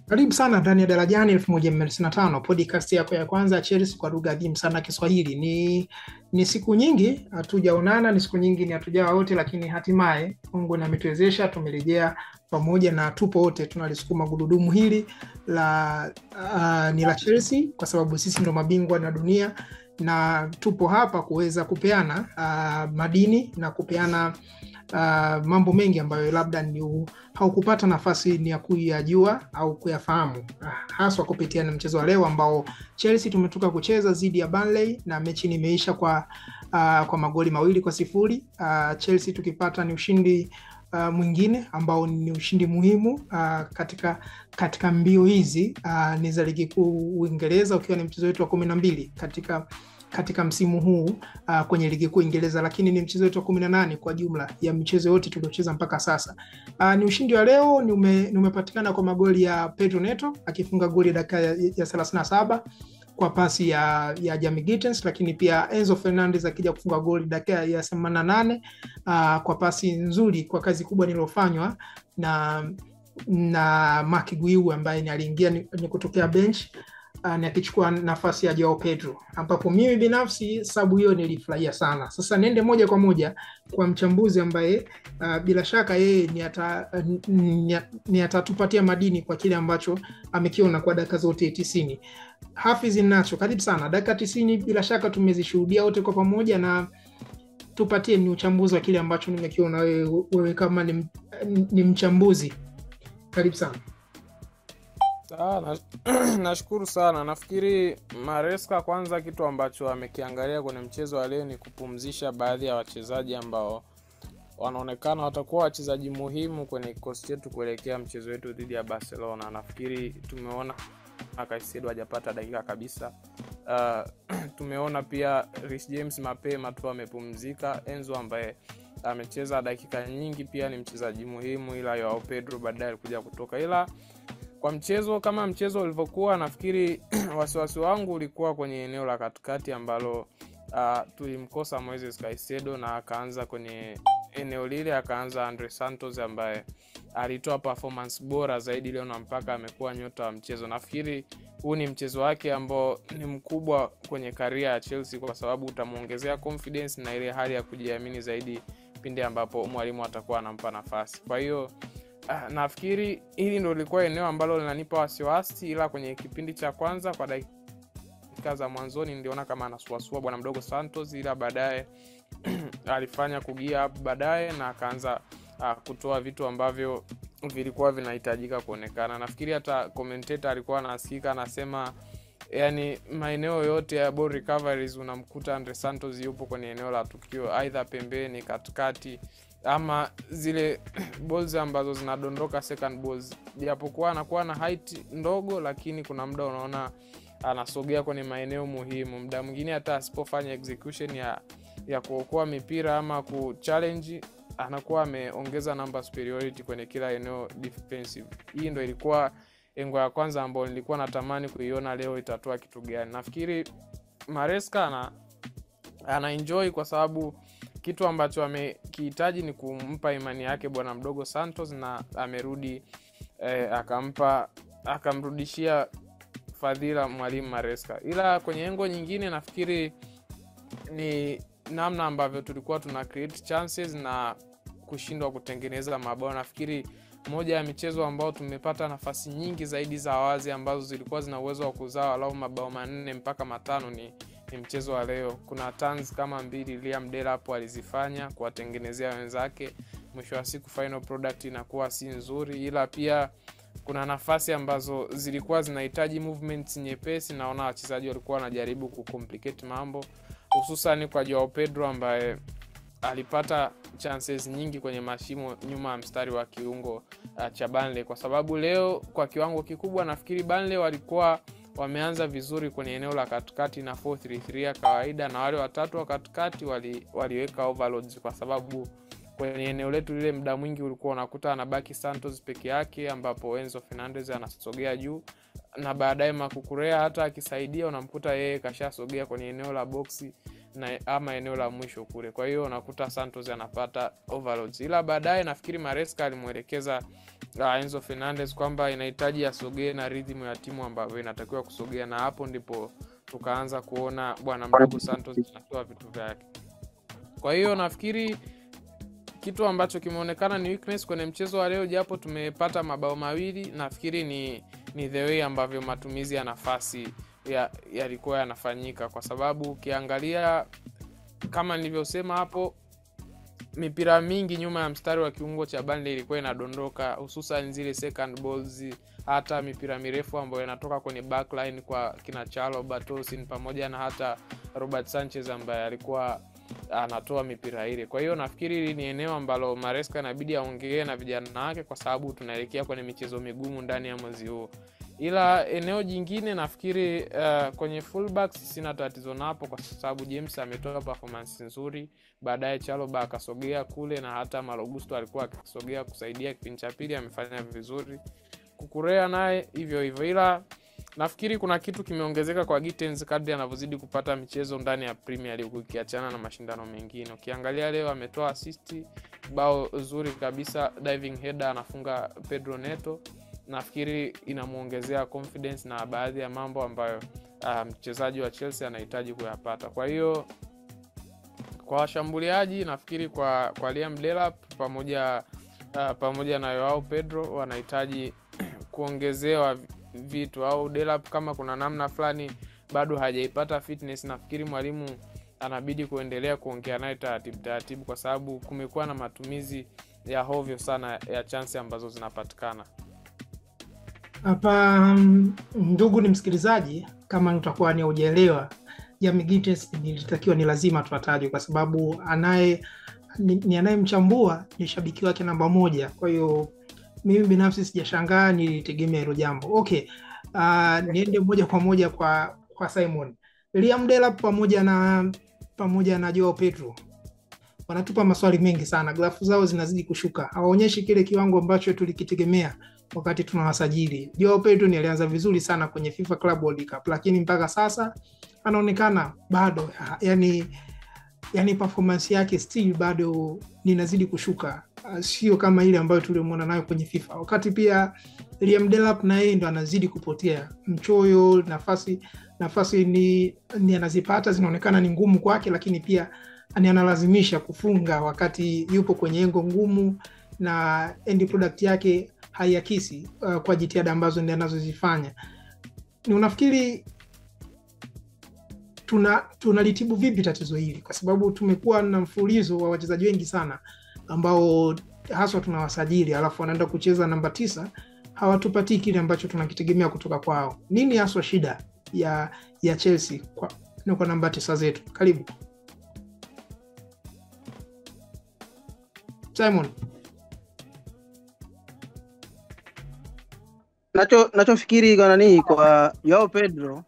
Karibu sana ndani ya Darajani 1195, podcast yako ya kwanza ya Chelsea kwa lugha adhimu sana Kiswahili. Ni siku nyingi hatujaonana, ni siku nyingi ni hatujawa wote, lakini hatimaye Mungu ametuwezesha tumerejea pamoja na tupo wote tunalisukuma gurudumu hili ni la Chelsea, kwa sababu sisi ndo mabingwa na dunia, na tupo hapa kuweza kupeana madini na kupeana mambo mengi ambayo labda haukupata nafasi ni ya kuyajua au kuyafahamu, haswa kupitia na mchezo wa leo ambao Chelsea tumetoka kucheza dhidi ya Burnley na mechi imeisha kwa magoli 2-0. Chelsea tukipata ni ushindi mwingine ambao ni ushindi muhimu katika mbio hizi ni za ligi kuu Uingereza, ukiwa ni mchezo wetu wa 12 katika msimu huu kwenye ligi kuu Uingereza, lakini ni mchezo wetu wa 18 kwa jumla ya michezo yote tuliocheza mpaka sasa. Ni ushindi wa leo ni umepatikana kwa magoli ya Pedro Neto akifunga goli dakika ya 37 kwa pasi ya Jamie Gittens, lakini pia Enzo Fernandez akija kufunga goli dakika ya 88 kwa pasi nzuri, kwa kazi kubwa nilofanywa na Mark Guiu ambaye aliingia kutokea bench na akichukua nafasi ya Joao Pedro, ambapo mimi binafsi sababu hiyo nilifurahia sana. Sasa nende moja kwa moja kwa mchambuzi ambaye bila shaka yeye ni atatupatia madini kwa kile ambacho amekiona kwa dakika zote 90. Hafidh Nacho, karibu sana. Dakika 90 bila shaka tumezishuhudia wote kwa pamoja, na tupatie ni uchambuzi wa kile ambacho nimekiona wewe kama ni mchambuzi. Karibu sana. Nashukuru sana. Nafikiri Maresca kwanza kitu ambacho amekiangalia kwenye mchezo wa leo ni kupumzisha baadhi ya wachezaji ambao wanaonekana watakuwa wachezaji muhimu kwenye kikosi chetu kuelekea mchezo wetu dhidi ya Barcelona. Nafikiri tumeona Caicedo hajapata dakika kabisa. Tumeona pia Reece James mapema tu amepumzika. Enzo ambaye amecheza dakika nyingi pia ni mchezaji muhimu, ila Joao Pedro baadaye alikuja kutoka. Ila kwa mchezo kama mchezo ulivyokuwa, nafikiri wasiwasi wangu ulikuwa kwenye eneo la katikati ambalo tulimkosa Moises Caicedo, na akaanza kwenye eneo lile akaanza Andre Santos ambaye alitoa performance bora zaidi leo na mpaka amekuwa nyota wa mchezo. Nafikiri huu ni mchezo wake ambao ni mkubwa kwenye career ya Chelsea, kwa sababu utamuongezea confidence na ile hali ya kujiamini zaidi pindi ambapo mwalimu atakuwa anampa nafasi. Kwa hiyo nafikiri hili ndio lilikuwa eneo ambalo linanipa wasiwasi, ila kwenye kipindi cha kwanza kwa dakika za mwanzoni niliona kama anasuasua bwana mdogo Santos, ila baadaye alifanya kugia up baadaye na akaanza kutoa vitu ambavyo vilikuwa vinahitajika kuonekana. Nafikiri hata commentator alikuwa anasikika anasema yani maeneo yote ya ball recoveries unamkuta Andre Santos yupo kwenye eneo la tukio, aidha pembeni, katikati, ama zile balls ambazo zinadondoka second balls. Japokuwa anakuwa na height ndogo, lakini kuna muda unaona anasogea kwenye maeneo muhimu. Muda mwingine hata asipofanya execution ya kuokoa mipira ama kuchallenge, anakuwa ameongeza number superiority kwenye kila eneo defensive. Hii ndio ilikuwa engo ya kwanza ambayo nilikuwa natamani kuiona leo itatoa kitu gani. Nafikiri Maresca ana enjoy kwa sababu kitu ambacho amekihitaji ni kumpa imani yake bwana mdogo Santos, na amerudi akamrudishia fadhila mwalimu Maresca. Ila kwenye engo nyingine nafikiri ni namna ambavyo tulikuwa tuna create chances na kushindwa kutengeneza mabao. Nafikiri moja ya michezo ambao tumepata nafasi nyingi zaidi za wazi ambazo zilikuwa zina uwezo wa kuzaa walau mabao 4 mpaka 5 ni mchezo wa leo. Kuna turns kama 2 Liam Delap alizifanya kuwatengenezea wenzake, mwisho wa siku final product inakuwa si nzuri. Ila pia kuna nafasi ambazo zilikuwa zinahitaji movements nyepesi, naona wachezaji walikuwa wanajaribu kucomplicate mambo, hususan kwa Joao Pedro ambaye alipata chances nyingi kwenye mashimo nyuma ya mstari wa kiungo cha Burnley, kwa sababu leo kwa kiwango kikubwa nafikiri Burnley walikuwa wameanza vizuri kwenye eneo la katikati na 4-3-3 ya kawaida, na wale watatu wa katikati waliweka overloads, kwa sababu kwenye eneo letu lile muda mwingi ulikuwa unakuta anabaki Santos peke yake, ambapo Enzo Fernandez anasogea juu, na baadaye Makukurea hata akisaidia unamkuta yeye kashasogea kwenye eneo la boxi na ama eneo la mwisho kule. Kwa hiyo unakuta Santos anapata overloads. Ila baadaye nafikiri Maresca alimuelekeza Enzo Fernandez kwamba inahitaji asogee na rhythm ya timu ambayo inatakiwa kusogea, na hapo ndipo tukaanza kuona bwana mdogo Santos anatoa vitu vyake. Kwa hiyo nafikiri kitu ambacho kimeonekana ni weakness kwenye mchezo wa leo, japo tumepata mabao mawili, nafikiri ni the way ambavyo matumizi ya nafasi yalikuwa yanafanyika, kwa sababu ukiangalia kama nilivyosema hapo, mipira mingi nyuma ya mstari wa kiungo cha Burnley ilikuwa inadondoka, hususan zile second balls, hata mipira mirefu ambayo inatoka kwenye backline kwa kina Charlo Bartosin pamoja na hata Robert Sanchez ambaye alikuwa anatoa mipira ile. Kwa hiyo nafikiri ni eneo ambalo Maresca inabidi aongee na vijana wake, kwa sababu tunaelekea kwenye michezo migumu ndani ya mwezi huu. Ila eneo jingine nafikiri kwenye fullbacks sina tatizo napo, kwa sababu James ametoa performance nzuri, baadaye Chalobah akasogea kule, na hata Malo Gusto alikuwa akisogea kusaidia kipindi cha pili, amefanya vizuri. Kukurea naye hivyo hivyo. Ila nafikiri kuna kitu kimeongezeka kwa Gittens kadri anavyozidi kupata michezo ndani ya Premier League ukiachana na mashindano mengine. Ukiangalia leo ametoa assist, bao zuri kabisa, diving header anafunga Pedro Neto. Nafikiri inamuongezea confidence na baadhi ya mambo ambayo mchezaji wa Chelsea anahitaji kuyapata. Kwa hiyo kwa washambuliaji nafikiri kwa Liam Delap pamoja na Joao Pedro wanahitaji kuongezewa vitu, au Delap kama kuna namna fulani bado hajaipata fitness, nafikiri mwalimu anabidi kuendelea kuongea naye taratibu, kwa sababu kumekuwa na matumizi ya hovyo sana ya chance ambazo zinapatikana. Hapa ndugu ni msikilizaji, kama utakuwa ni hujaelewa, Jamie Gittens nilitakiwa ni lazima tuwataje, kwa sababu anayemchambua ni shabiki wake namba 1. Kwa hiyo mimi binafsi sijashangaa, nilitegemea hilo jambo. Okay. Niende moja kwa moja kwa Simon. Liam Delap pamoja na Joao Pedro wanatupa maswali mengi sana. Grafu zao zinazidi kushuka, hawaonyeshi kile kiwango ambacho tulikitegemea wakati tunawasajili. Joao Pedro ni alianza vizuri sana kwenye FIFA Club World Cup, lakini mpaka sasa anaonekana bado yani performance yake still bado inazidi kushuka, sio kama ile ambayo tulimuona nayo kwenye FIFA. Wakati pia Liam Delap na yeye ndo anazidi kupotea mchoyo, nafasi ni anazipata zinaonekana ni ngumu kwake, lakini pia analazimisha kufunga wakati yupo kwenye engo ngumu, na end product yake haiakisi kwa jitihada ambazo ndiye anazozifanya. Ni unafikiri tunalitibu vipi tatizo hili? Kwa sababu tumekuwa na mfululizo wa wachezaji wengi sana ambao haswa tunawasajili alafu wanaenda kucheza namba 9, hawatupati kile ambacho tunakitegemea kutoka kwao. Nini haswa shida ya Chelsea kwa namba 9 zetu? Karibu Simon. Nachofikiri kwa Joao Pedro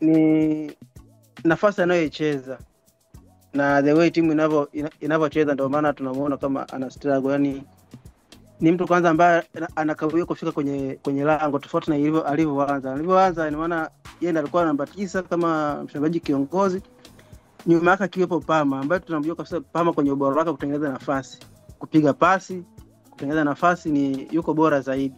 ni nafasi anayocheza na the way timu inavyocheza, ndio maana tunamuona kama ana struggle. Yani ni mtu kwanza ambaye anakawia kufika kwenye lango, tofauti na alivyoanza. Ina maana yeye alikuwa namba 9 kama mshambuliaji kiongozi, nyuma yake kiwepo Palmer ambaye tunamjua kabisa Palmer kwenye ubora wake kutengeneza nafasi, kupiga pasi, kutengeneza nafasi, ni yuko bora zaidi.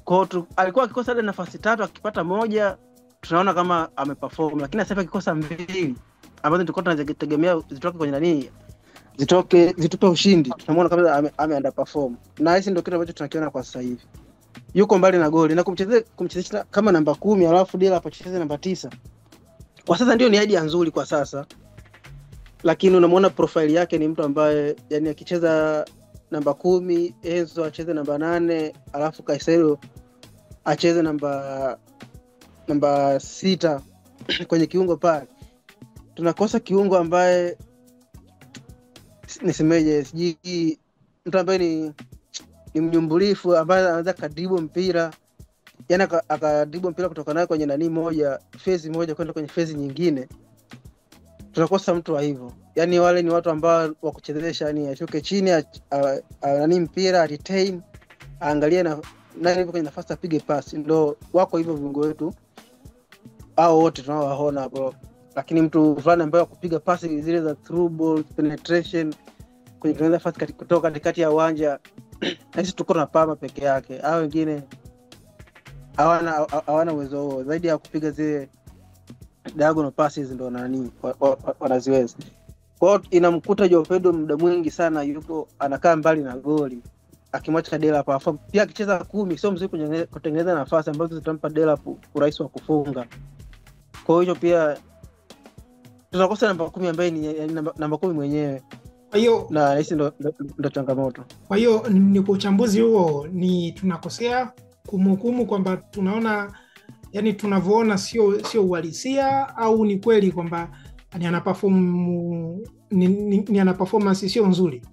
Kwa alikuwa akikosa ile nafasi 3, akipata moja tunaona kama ameperform, lakini sasa akikosa 2 ambazo tulikuwa tunategemea zitoke kwenye zitupe ushindi, tunamuona kama ame underperform. Na hisi ndio kitu ambacho tunakiona kwa sasa hivi. Yuko mbali na goli, na kumchezesha kama namba 10 alafu Delap acheze namba 9. Kwa sasa ndio ni idea nzuri kwa sasa, lakini unamuona profile yake ni mtu ambaye yani akicheza namba 10, Enzo acheze namba 8, alafu Caicedo acheze namba 6 kwenye kiungo pale. Tunakosa kiungo ambaye nisemeje, siji mtu ambaye ni mnyumbulifu, ambaye anaweza kadribu mpira, yani akadribu mpira kutoka nayo kwenye phase moja kwenda kwenye phase nyingine. Tunakosa mtu wa hivyo. Yani wale ni watu ambao wa kuchezesha, yani ashuke chini mpira retain, aangalie nani yuko kwenye nafasi apige pass. Ndio wako hivyo viungo wetu au wote tunaowaona hapo, lakini mtu fulani ambaye kupiga pasi zile za through ball penetration kwenye nafasi kutoka katikati ya uwanja na sisi tuko na Palmer peke yake, hao wengine hawana uwezo huo zaidi ya kupiga zile diagonal passes, ndo nani wanaziweza. Kwa hiyo inamkuta Joao Pedro muda mwingi sana yuko anakaa mbali na goli, akimwacha Delap hapo. Pia akicheza 10 sio mzuri kutengeneza nafasi ambazo zitampa Delap urahisi wa kufunga. Kwa hiyo pia tunakosa namba 10 ambaye ni namba 10 mwenyewe. Kwa hiyo na hisi ndo changamoto. Kwa hiyo ni kwa uchambuzi huo ni tunakosea kumhukumu kwamba tunaona, yani tunavyoona sio uhalisia, au ni kweli kwamba ni ana performance sio nzuri?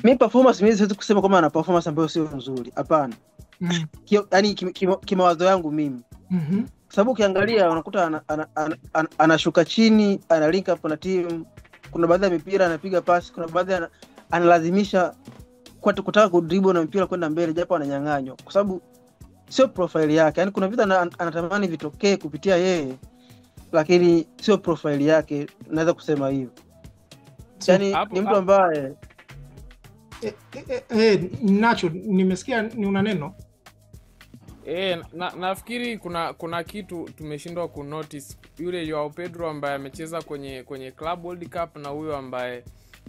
Mimi performance mimi siwezi kusema kama ana performance ambayo sio nzuri, hapana. Yaani kimawazo yangu mimi. Kwa sababu ukiangalia unakuta anashuka chini, ana link up na team. Kuna baadhi ya mipira anapiga pasi, kuna baadhi analazimisha kutaka kudribble na mpira kwenda mbele japo ananyang'anywa, kwa sababu sio profile yake. Yaani kuna vitu anatamani vitokee kupitia yeye, lakini sio profile yake, naweza kusema hivyo. Yaani ni mtu ambaye Nacho, nimesikia ni una neno. Nafikiri kuna kitu tumeshindwa kunotice. Yule Joao Pedro ambaye amecheza kwenye Club World Cup na huyo ambaye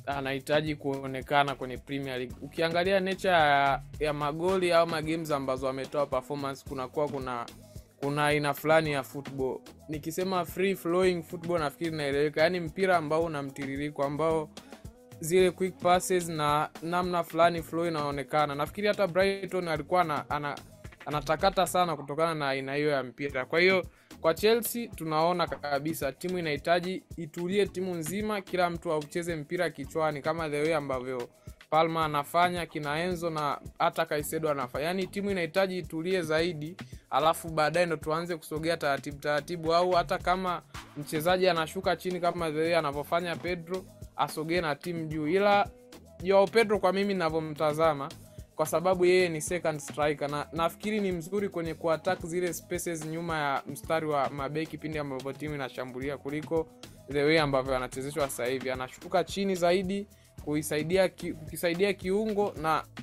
anahitaji kuonekana kwenye Premier League. Ukiangalia nature ya magoli au games ambazo ametoa performance, kuna aina fulani ya football. Nikisema free flowing football nafikiri naeleweka. Yaani mpira ambao una mtiririko, ambao zile quick passes na namna fulani flow inaonekana. Nafikiri hata Brighton alikuwa anatakata sana kutokana na aina hiyo ya mpira. Kwa hiyo kwa Chelsea tunaona kabisa timu inahitaji itulie, timu nzima, kila mtu aucheze mpira kichwani kama the way ambavyo Palmer anafanya, kina Enzo na hata Caicedo anafanya. Yaani timu inahitaji itulie zaidi, alafu baadaye ndo tuanze kusogea taratibu, au hata kama mchezaji anashuka chini kama the way anavyofanya Pedro, asogee na timu juu. Ila Joao Pedro kwa mimi ninavyomtazama, kwa sababu yeye ni second striker, na nafikiri ni mzuri kwenye kuattack zile spaces nyuma ya mstari wa mabeki pindi ambapo timu inashambulia, kuliko the way ambavyo anachezeshwa sasa hivi. Anashuka chini zaidi kukisaidia kiungo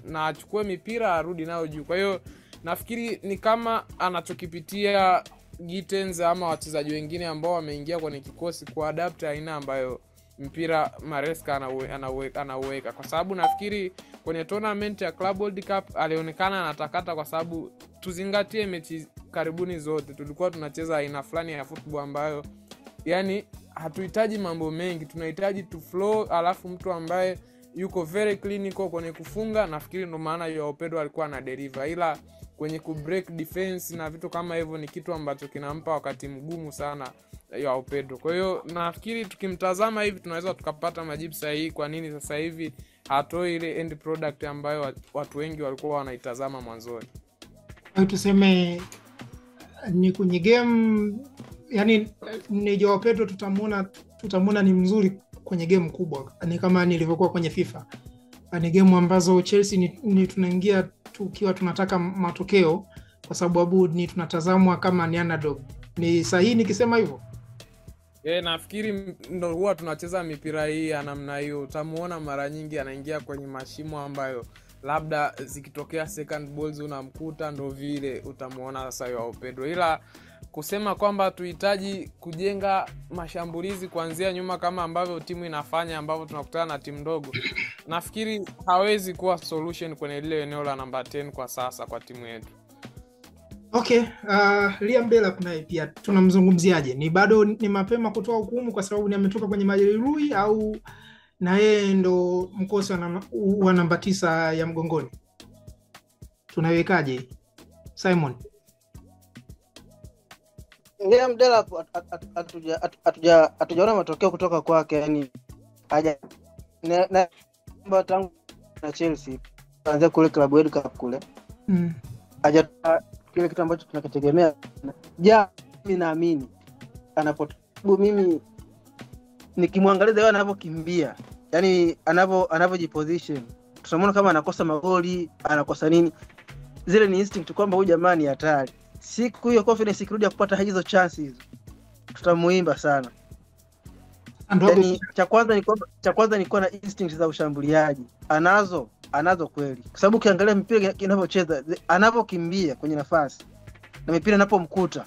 na achukue mipira arudi nayo juu. Kwa hiyo nafikiri ni kama anachokipitia Gittens ama wachezaji wengine ambao wameingia kwenye kikosi kuadapt aina ambayo mpira Maresca anauweka. Kwa sababu nafikiri kwenye tournament ya Club World Cup alionekana anatakata, kwa sababu tuzingatie mechi karibuni zote tulikuwa tunacheza aina fulani ya football ambayo yani hatuhitaji mambo mengi, tunahitaji to flow, alafu mtu ambaye yuko very clinical kwenye kufunga. Nafikiri ndo maana Joao Pedro alikuwa na deliver, ila kwenye ku break defense na vitu kama hivyo ni kitu ambacho kinampa wakati mgumu sana Joao Pedro. Kwa hiyo nafikiri tukimtazama hivi tunaweza tukapata majibu sahihi kwa nini sasa hivi hatoi ile end product ambayo watu wengi walikuwa wanaitazama mwanzoni. Tuseme ni kwenye game, yani ni Joao Pedro tutamuona ni mzuri kwenye game kubwa, ni kama nilivyokuwa kwenye FIFA. Ni game ambazo Chelsea ni tunaingia tukiwa tunataka matokeo, kwa sababu ni tunatazamwa kama ni underdog. Ni sahihi nikisema hivyo? Nafikiri ndo huwa tunacheza mipira hii ya namna hiyo. Utamuona mara nyingi anaingia kwenye mashimo ambayo labda zikitokea second balls unamkuta, ndo vile utamuona sasa Joao Pedro. Ila kusema kwamba tuhitaji kujenga mashambulizi kuanzia nyuma kama ambavyo timu inafanya, ambavyo tunakutana na timu ndogo, nafikiri hawezi kuwa solution kwenye ile eneo la namba 10 kwa sasa kwa timu yetu. Okay, Liam Delap naye pia tunamzungumziaje? Ni bado ni mapema kutoa hukumu kwa sababu ni ametoka kwenye majeruhi, au na yeye ndo mkosi wa namba 9 ya mgongoni? Tunawekaje Simon? Liam Delap hatujaona matokeo kutoka kwake, yani haja na tangu na Chelsea kuanzia kule Club World Cup kule. Haja kile kitu ambacho tunakitegemea. Mimi naamini anapotubu, mimi nikimwangalia yeye anavyokimbia, yani anavyojiposition, tunamuona kama anakosa magoli, anakosa nini, zile ni instinct kwamba huyu jamaa ni hatari. Siku hiyo confidence ikirudi kupata hizo chances tutamuimba sana. Yani cha kwanza ni kuwa na instinct za ushambuliaji. Anazo kweli. Kwa sababu ukiangalia mpira inavyocheza, anavyokimbia kwenye nafasi na mipira inapomkuta.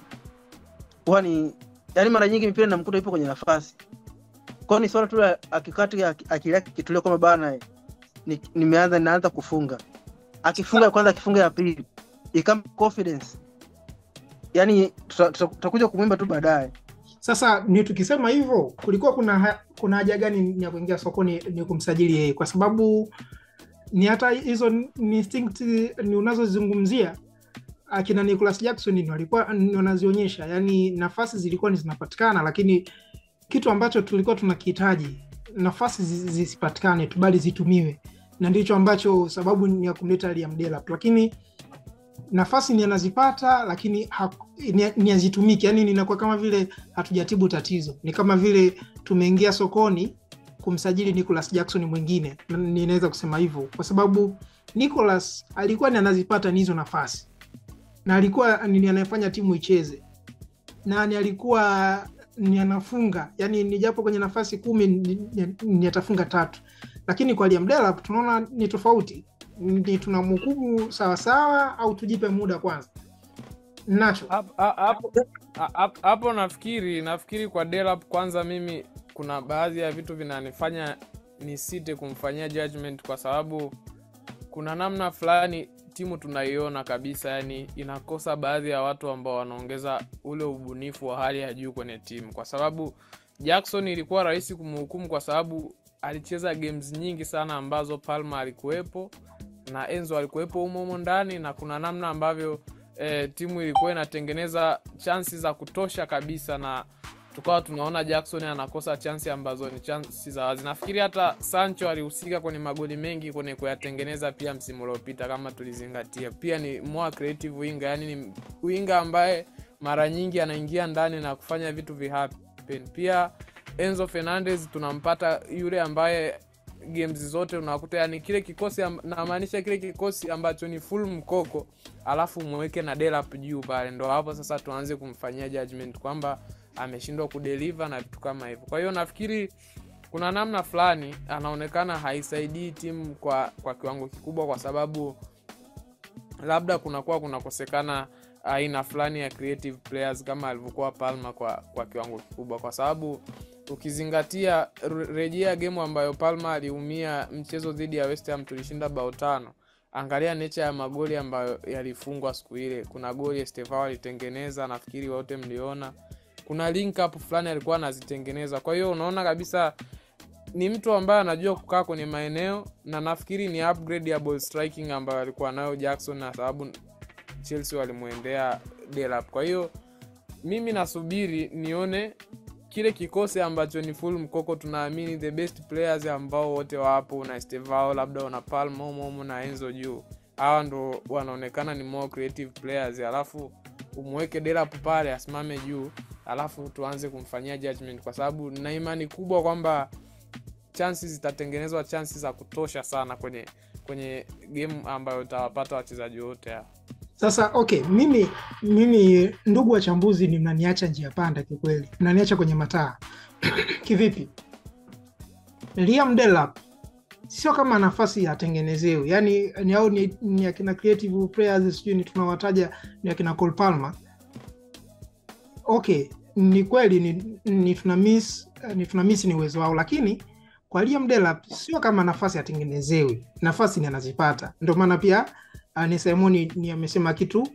Yaani mara nyingi mipira inamkuta ipo kwenye nafasi. Kwa ni swala tu akikati akili yake kitulia kama bana naanza kufunga. Akifunga kwanza, akifunga ya pili, ikam confidence. Yaani tutakuja kumwimba tu baadaye. Sasa ni tukisema hivyo, kulikuwa kuna haja gani ya kuingia sokoni ni kumsajili yeye? Kwa sababu ni hata hizo instinct ni unazozungumzia akina Nicholas Jackson ni walikuwa wanazionyesha, yani nafasi zilikuwa zinapatikana, lakini kitu ambacho tulikuwa tunakihitaji nafasi zisipatikane tu bali zitumiwe, na ndicho ambacho sababu ni ya kumleta Liam Delap. Lakini nafasi ni anazipata, lakini ni azitumiki, yani ninakuwa kama vile hatujatibu tatizo. Ni kama vile tumeingia sokoni kumsajili Nicholas Jackson mwingine, ninaweza kusema hivyo, kwa sababu Nicholas alikuwa ni anazipata hizo nafasi, na alikuwa ni anayefanya timu icheze, na alikuwa ni anafunga, yani ni japo kwenye nafasi 10 ni atafunga 3. Lakini kwa Liam Delap tunaona ni tofauti. Ni tunamhukumu sawa sawa au tujipe muda kwanza? Nacho hapo nafikiri kwa Delap kwanza, mimi kuna baadhi ya vitu vinanifanya nisite kumfanyia judgment, kwa sababu kuna namna fulani timu tunaiona kabisa, yani inakosa baadhi ya watu ambao wanaongeza ule ubunifu wa hali ya juu kwenye timu. Kwa sababu Jackson ilikuwa rahisi kumhukumu kwa sababu alicheza games nyingi sana ambazo Palmer alikuwepo na Enzo alikuwepo humo ndani, na kuna namna ambavyo timu ilikuwa inatengeneza chances za kutosha kabisa, na tukawa tunaona Jackson anakosa chance ambazo ni chances za wazi. Nafikiri hata Sancho alihusika kwenye magoli mengi kwenye kuyatengeneza pia msimu uliopita kama tulizingatia. Pia ni more creative winger, yani ni winger ambaye mara nyingi anaingia ndani na kufanya vitu vihappen. Pia Enzo Fernandez tunampata yule ambaye games zote unakuta, yani kile kikosi namaanisha kile kikosi ambacho ni full mkoko, alafu mweke na Delap juu pale, ndo hapo sasa tuanze kumfanyia judgment kwamba ameshindwa kudeliver na vitu kama hivyo. Kwa hiyo nafikiri kuna namna fulani anaonekana haisaidii timu kwa kiwango kikubwa, kwa sababu labda kunakosekana aina fulani ya creative players kama alivyokuwa Palmer kwa kiwango kikubwa. Kwa sababu ukizingatia rejea game ambayo Palmer aliumia mchezo dhidi ya West Ham, tulishinda bao 5. Angalia nature ya magoli ambayo yalifungwa siku ile. Kuna goli Estevao alitengeneza, nafikiri wote mliona. Kuna link up fulani alikuwa anazitengeneza. Kwa hiyo unaona kabisa ni mtu ambaye anajua kukaa kwenye maeneo, na nafikiri ni upgrade ya ball striking ambayo alikuwa nayo Jackson, na sababu Chelsea walimuendea Delap. Kwa hiyo mimi nasubiri nione kile kikosi ambacho ni full mkoko, tunaamini the best players ambao wote wapo, na Estevao labda una Palmer na Enzo juu. Hawa ndo wanaonekana ni more creative players, alafu umweke Delap pale asimame juu, alafu tuanze kumfanyia judgment, kwa sababu nina imani kubwa kwamba chances zitatengenezwa, chances za kutosha sana kwenye game ambayo utawapata wachezaji wote hapa. Sasa okay, mimi ndugu wachambuzi, ni mnaniacha njia panda kikweli. Mnaniacha kwenye mataa. Kivipi? Liam Delap sio kama nafasi yatengenezewe. Yani ni akina creative players, sijui ni tunawataja ni akina Cole Palmer. Okay, ni kweli ni tunamiss ni uwezo wao, lakini kwa Liam Delap sio kama nafasi yatengenezewe. Nafasi ni anazipata. Ndio maana pia ni Simoni ni amesema kitu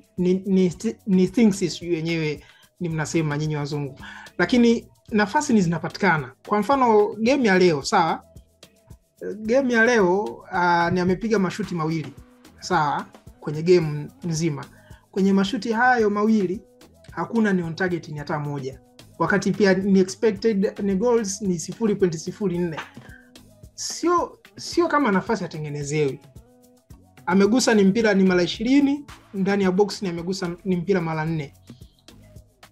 ni things yenyewe ni mnasema nyinyi wazungu, lakini nafasi ni zinapatikana. Kwa mfano game ya leo, sawa, game ya leo ni amepiga mashuti mawili, sawa, kwenye game nzima. Kwenye mashuti hayo mawili hakuna ni on target ni hata moja, wakati pia ni expected ni goals ni 0.04. Sio kama nafasi yatengenezewe. Amegusa ni mpira ni mara 20 ndani ya box, ni amegusa ni mpira mara 4.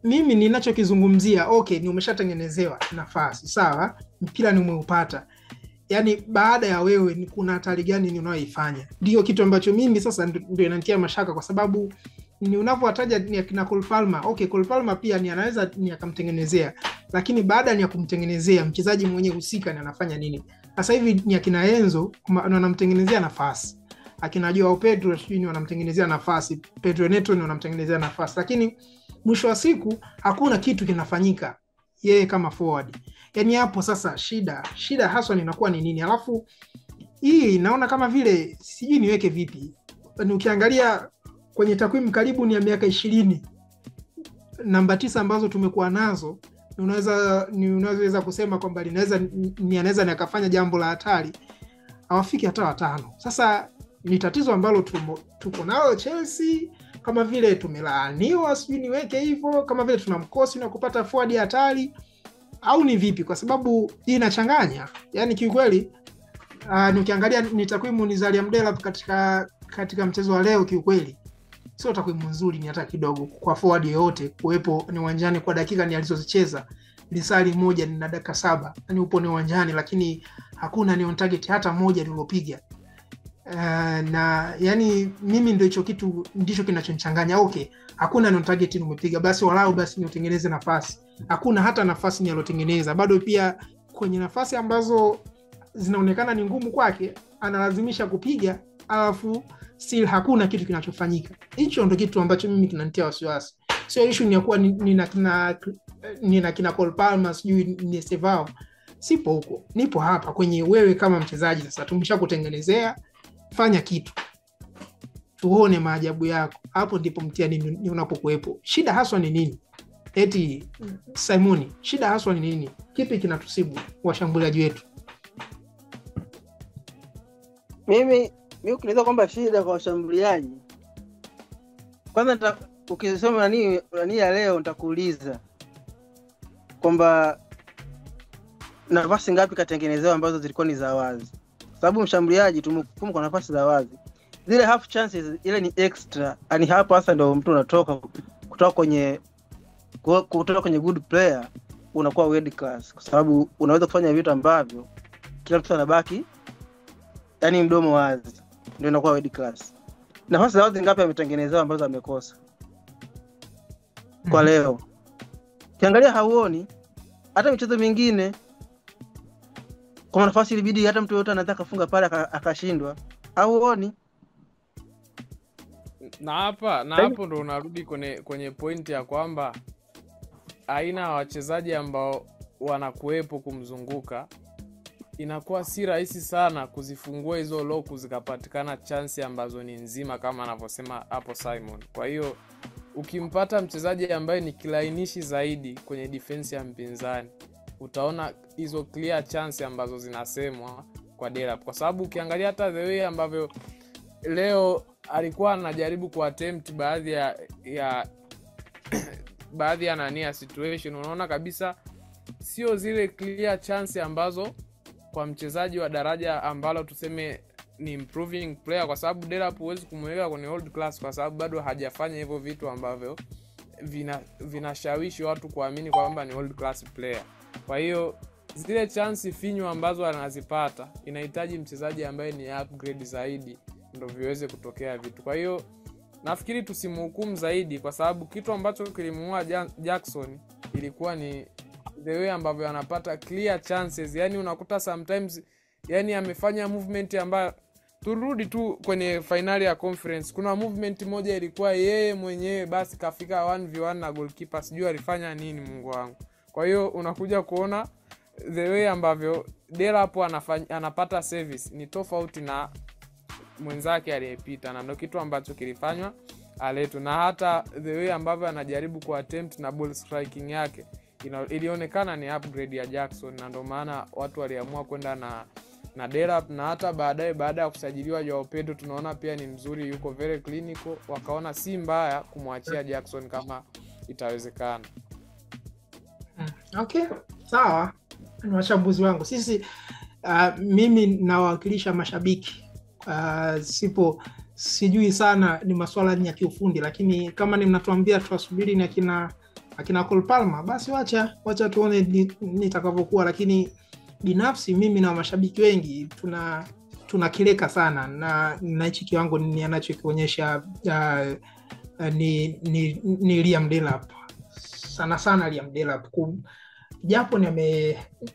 Mimi ninachokizungumzia, okay, ni umeshatengenezewa nafasi, sawa, mpira ni umeupata. Yani baada ya wewe ni kuna hatari gani ni unayoifanya? Ndio kitu ambacho mimi sasa ndio inanitia mashaka, kwa sababu ni unavyowataja ni akina Cole Palmer. Okay, Cole Palmer pia ni anaweza ni akamtengenezea, lakini baada ni ya kumtengenezea mchezaji mwenyewe husika ni anafanya nini? Sasa hivi ni akina Enzo wanamtengenezea nafasi, akina Joao Pedro sijui wanamtengenezea nafasi, Pedro Neto wanamtengenezea nafasi, lakini mwisho wa siku hakuna kitu kinafanyika yeye kama forward. Yaani hapo sasa shida haswa inakuwa ni nini? Alafu hii naona kama vile sijui niweke vipi. Ukiangalia kwenye takwimu karibu ni ya miaka 20 namba 9 ambazo tumekuwa nazo, unaweza kusema kwamba anaweza akafanya jambo la hatari, hawafiki hata watano. Sasa ni tatizo ambalo tuko nalo Chelsea, kama vile tumelaaniwa, sijui niweke hivyo, kama vile tunamkosi na kupata forward hatari, au ni vipi? Kwa sababu hii inachanganya. Yaani kiukweli nikiangalia ni takwimu ni za Liam Delap katika mchezo wa leo, kiukweli sio takwimu nzuri ni hata kidogo kwa forward yoyote kuwepo ni uwanjani kwa dakika ni alizozicheza. Lisali moja ni na dakika 7. Yaani upo ni uwanjani lakini hakuna ni on target hata moja alilopiga. Na yani mimi ndio hicho kitu ndicho kinachonichanganya. Okay, hakuna ni on target umepiga, basi walau basi ni utengeneze nafasi. Hakuna hata nafasi ni alotengeneza. Bado pia kwenye nafasi ambazo zinaonekana ni ngumu kwake analazimisha kupiga, alafu still hakuna kitu kinachofanyika. Hicho ndio kitu ambacho mimi kinanitia wasiwasi. Sio issue ni kuwa nina kina Cole Palmer sijui ni Estevao. Sipo huko. Nipo hapa kwenye wewe kama mchezaji. Sasa tumeshakutengenezea, fanya kitu. Tuone maajabu yako. Hapo ndipo mtihani unapokuepo. Shida haswa ni nini? Eti Simoni, shida haswa ni nini? Kipi kinatusibu washambuliaji wetu? Mimi ukiniuliza kwamba shida kwa washambuliaji, kwanza ukisema nani ya leo nitakuuliza kwamba nafasi ngapi katengenezewa ambazo zilikuwa ni za wazi. Sababu mshambuliaji tumekuwa kwa nafasi za wazi. Zile half chances ile ni extra. Ani hapo hasa ndio mtu unatoka kutoka kwenye good player unakuwa world class, kwa sababu unaweza kufanya vitu ambavyo kila mtu anabaki yani mdomo wazi, ndio inakuwa world class. Nafasi za wazi ngapi ametengenezewa ambazo amekosa kwa leo? Kiangalia hauoni hata michezo mingine kwa nafasi ilibidi hata mtu yote anataka kufunga pale akashindwa. Hauoni? Na hapo ndo unarudi kwenye point ya kwamba aina wachezaji ambao wanakuepo kumzunguka inakuwa si rahisi sana kuzifungua hizo loku zikapatikana chance ambazo ni nzima kama anavyosema hapo Simon. Kwa hiyo ukimpata mchezaji ambaye ni kilainishi zaidi kwenye defense ya mpinzani, utaona hizo clear chance ambazo zinasemwa kwa Delap. Kwa sababu ukiangalia hata the way ambavyo leo alikuwa anajaribu kuattempt baadhi ya nani ya situation, unaona kabisa sio zile clear chance ambazo kwa mchezaji wa daraja ambalo tuseme ni improving player, kwa sababu Delap huwezi kumweka kwenye old class kwa sababu bado hajafanya hivyo vitu ambavyo vinashawishi watu kuamini kwamba ni old class player. Kwa hiyo zile chance finyu ambazo anazipata inahitaji mchezaji ambaye ni upgrade zaidi ndio viweze kutokea vitu. Kwa hiyo nafikiri tusimhukumu zaidi, kwa sababu kitu ambacho kilimuua Jackson ilikuwa ni the way ambavyo anapata clear chances. Yani unakuta sometimes yani amefanya movement ambayo, turudi tu kwenye finali ya conference, kuna movement moja ilikuwa yeye mwenyewe basi kafika 1v1 na goalkeeper, sijui alifanya nini Mungu wangu. Kwa hiyo unakuja kuona the way ambavyo Delap anapata service ni tofauti na mwenzake aliyepita, na ndio kitu ambacho kilifanywa aletu. Na hata the way ambavyo anajaribu kuattempt na ball striking yake ilionekana ni upgrade ya Jackson, na ndio maana watu waliamua kwenda na Delap. Na hata baada ya kusajiliwa Joao Pedro tunaona pia ni mzuri, yuko very clinical, wakaona si mbaya kumwachia Jackson kama itawezekana. Okay, sawa. Ni wachambuzi wangu sisi. Mimi nawakilisha mashabiki. Sijui sana ni masuala ya kiufundi, lakini kama ni mnatuambia tuwasubiri ni akina Cole Palmer, basi wacha tuone nitakavyokuwa. Lakini binafsi mimi na mashabiki wengi tunakileka sana na hichi kiwango ni anachokionyesha ni Liam Delap, sana Liam Delap, japo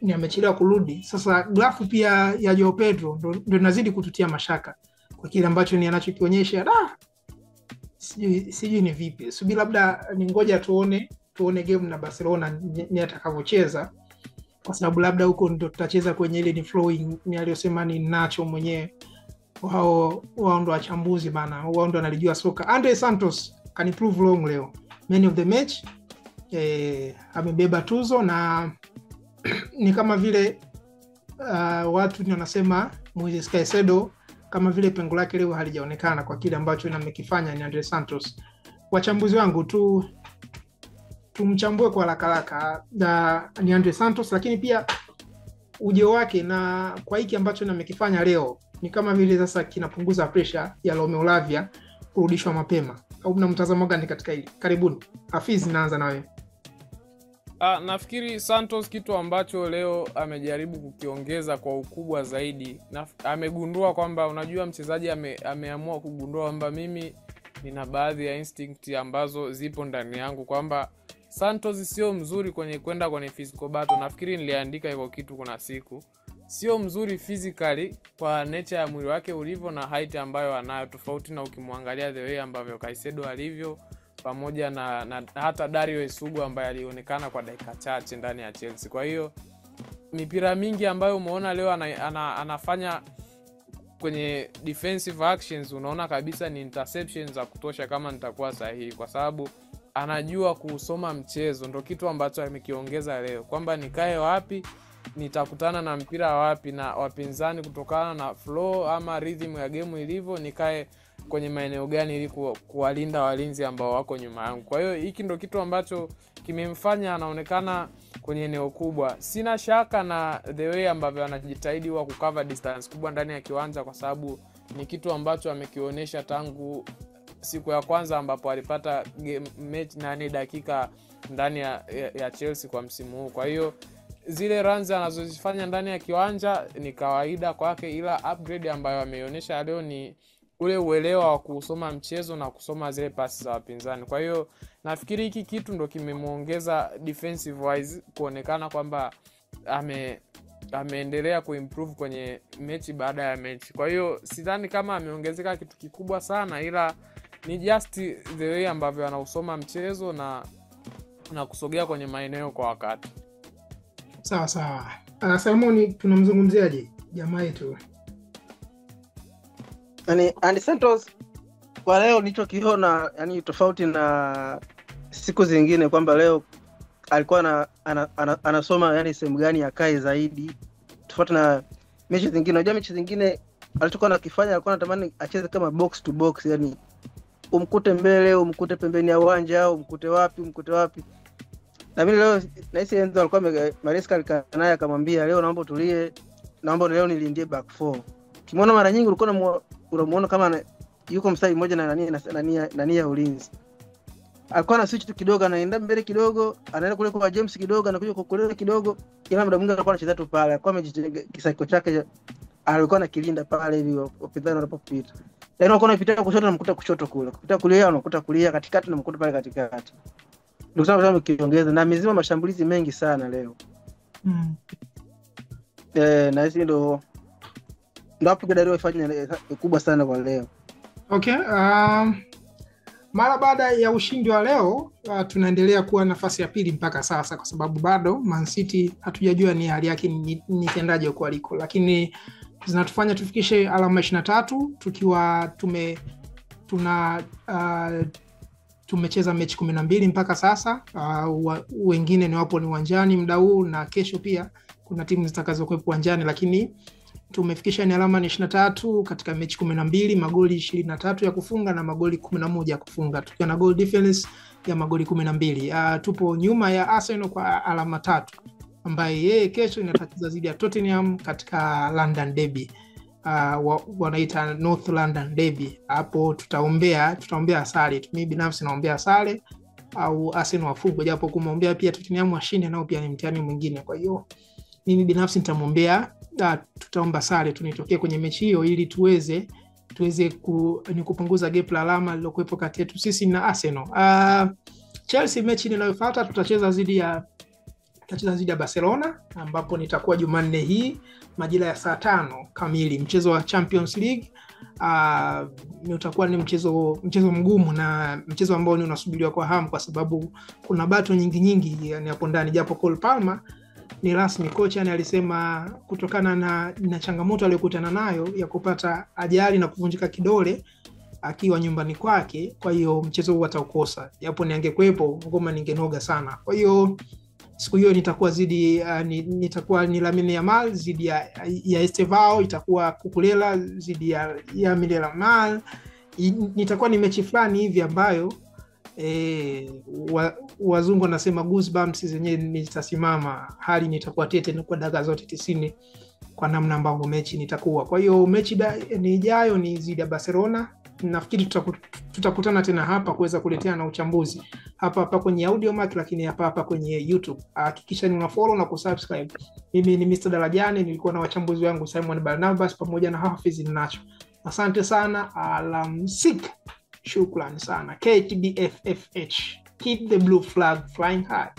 ni amechelewa kurudi. Sasa grafu pia ya Joao Pedro ndio inazidi kututia mashaka kwa kile ambacho ni anachokionyesha. Sijui ni vipi, subiri labda ni ngoja tuone game na Barcelona ni atakavyocheza, kwa sababu labda huko ndio tutacheza kwenye ile ni flowing ni aliyosema ni Nacho mwenyewe. Wao ndo wachambuzi bana, wao ndo analijua soka. Andre Santos can prove wrong leo, man of the match, amebeba tuzo na ni kama vile watu ni wanasema Moises Caicedo kama vile pengo lake leo halijaonekana kwa kile ambacho amekifanya ni Andre Santos. Wachambuzi wangu tumchambue kwa haraka ni Andre Santos, lakini pia ujio wake na kwa hiki ambacho amekifanya leo ni kama vile sasa kinapunguza pressure ya Romeo Lavia kurudishwa mapema. Au mna mtazamo gani katika hili? Karibuni. Hafiz, naanza na wewe. Nafikiri Santos kitu ambacho leo amejaribu kukiongeza kwa ukubwa zaidi, amegundua kwamba unajua mchezaji ameamua kugundua kwamba mimi nina baadhi ya instinct ambazo zipo ndani yangu, kwamba Santos sio mzuri kwenda kwenye physical battle. Nafikiri niliandika hiko kitu kuna siku. Sio mzuri physically kwa nature ya mwili wake ulivyo na height ambayo anayo, tofauti na ukimwangalia the way ambavyo Caicedo alivyo, pamoja na hata Dario Esugu ambaye alionekana kwa dakika chache ndani ya Chelsea. Kwa hiyo mipira mingi ambayo umeona leo anafanya kwenye defensive actions, unaona kabisa ni interceptions za kutosha kama nitakuwa sahihi, kwa sababu anajua kusoma mchezo. Ndio kitu ambacho amekiongeza leo, kwamba nikae wapi, nitakutana na mpira wapi na wapinzani, kutokana na flow ama rhythm ya game ilivyo, nikae kwenye maeneo gani ili kuwalinda walinzi ambao wako nyuma yangu. Kwa hiyo hiki ndio kitu ambacho kimemfanya anaonekana kwenye eneo kubwa. Sina shaka na the way ambavyo anajitahidi wa kucover distance kubwa ndani ya kiwanja, kwa sababu ni kitu ambacho amekionyesha tangu siku ya kwanza ambapo alipata match na dakika ndani ya Chelsea kwa msimu huu. Kwa hiyo zile runs anazozifanya ndani ya kiwanja ni kawaida kwake, ila upgrade ambayo ameonyesha leo ni ule uelewa wa kusoma mchezo na kusoma zile pasi za wapinzani. Kwa hiyo nafikiri hiki kitu ndo kimemuongeza defensive wise kuonekana kwamba ameendelea kuimprove kwenye mechi baada ya mechi. Kwa hiyo sidhani kama ameongezeka kitu kikubwa sana, ila ni just the way ambavyo anausoma mchezo na kusogea kwenye maeneo kwa wakati. Sawa. Simon, tunamzungumziaje jamaa yetu? Andy Santos kwa leo nilichokiona, tofauti na siku zingine, kwamba leo alikuwa anasoma sehemu gani akae zaidi, tofauti na mechi zingine. Unajua mechi zingine alichokuwa anakifanya, alikuwa anatamani acheze kama box to box, umkute mbele, umkute pembeni ya uwanja, au umkute wapi. Na mimi leo nahisi Enzo alikuwa Maresca alikanaye akamwambia, leo naomba utulie, naomba leo nilindie back 4. Kimuona mara nyingi ulikuwa unamuona kama yuko mstari mmoja na nia ulinzi. Alikuwa na switch tu kidogo, anaenda mbele kidogo, anaenda kule kwa James kidogo, anakuja kwa kule kidogo. Kila muda mwingine alikuwa anacheza tu pale. Alikuwa amejitenga kisaiko chake, alikuwa anakilinda pale hivi wapinzani wanapopita. Yaani alikuwa anapita kushoto na mkuta kushoto kule. Kupita kulia anakuta kulia, katikati na mkuta pale katikati. Ndio sababu kiongeza na mizima mashambulizi mengi sana leo. Na hizi ndio hapo Dario ifanya kubwa sana kwa leo. Okay, mara baada ya ushindi wa leo tunaendelea kuwa nafasi ya pili mpaka sasa, kwa sababu bado Man City hatujajua ni hali yake ni tendaje huko aliko, lakini zinatufanya tufikishe alama 23 tukiwa tumecheza mechi 12 mpaka sasa. Wengine ni wapo ni uwanjani muda huu, na kesho pia kuna timu zitakazokuwepo uwanjani, lakini tumefikisha ni alama 23 katika mechi 12, magoli 23 ya kufunga na magoli 11 ya kufunga, tukiwa na goal difference ya magoli 12. Tupo nyuma ya Arsenal kwa alama 3, ambaye yeye kesho inatacheza dhidi ya Tottenham katika London Derby, wanaita North London Derby. Hapo tutaombea sare. Mimi binafsi naombea sare au Arsenal wafungwe, japo kumwombea pia Tottenham washinde nao pia ni mtihani mwingine. Kwa hiyo mimi binafsi nitamwombea, tutaomba sare tunitokee kwenye mechi hiyo ili tuweze kupunguza gap la alama lilokuwepo kati yetu sisi na Arsenal. Chelsea mechi inayofuata tutacheza dhidi ya Barcelona, ambapo nitakuwa Jumanne hii majira ya saa 5 kamili, mchezo wa Champions League. Utakuwa ni mchezo mgumu na mchezo ambao ni unasubiriwa kwa hamu, kwa sababu kuna bato nyingi yani hapo ndani, japo Cole Palmer ni rasmi kocha alisema kutokana na changamoto aliyokutana nayo ya kupata ajali na kuvunjika kidole akiwa nyumbani kwake, kwa hiyo mchezo huu ataukosa. Japo niangekuepo ngoma ningenoga sana. Kwa hiyo siku hiyo nitakuwa ni Lamine Yamal zidi ya Estevao, itakuwa Kukulela zidi ya Lamine Yamal. Nitakuwa ni mechi fulani hivi ambayo wazungu wanasema goosebumps zenyewe nitasimama, hali nitakuwa tete kwa dakika zote 90 kwa namna ambayo mechi nitakuwa. Kwa hiyo mechi ijayo ni zidi ya Barcelona. Nafikiri tutakutana tena hapa kuweza kuletea na uchambuzi hapa kwenye Audiomack, lakini hapa kwenye YouTube. Hakikisha ni unafollow na kusubscribe. Mimi ni Mr. Darajani, nilikuwa na wachambuzi wangu Simon Barnabas pamoja na Hafiz Nacho. Asante sana, alamsik. Shukrani sana. KTDFFH, keep the blue flag flying high.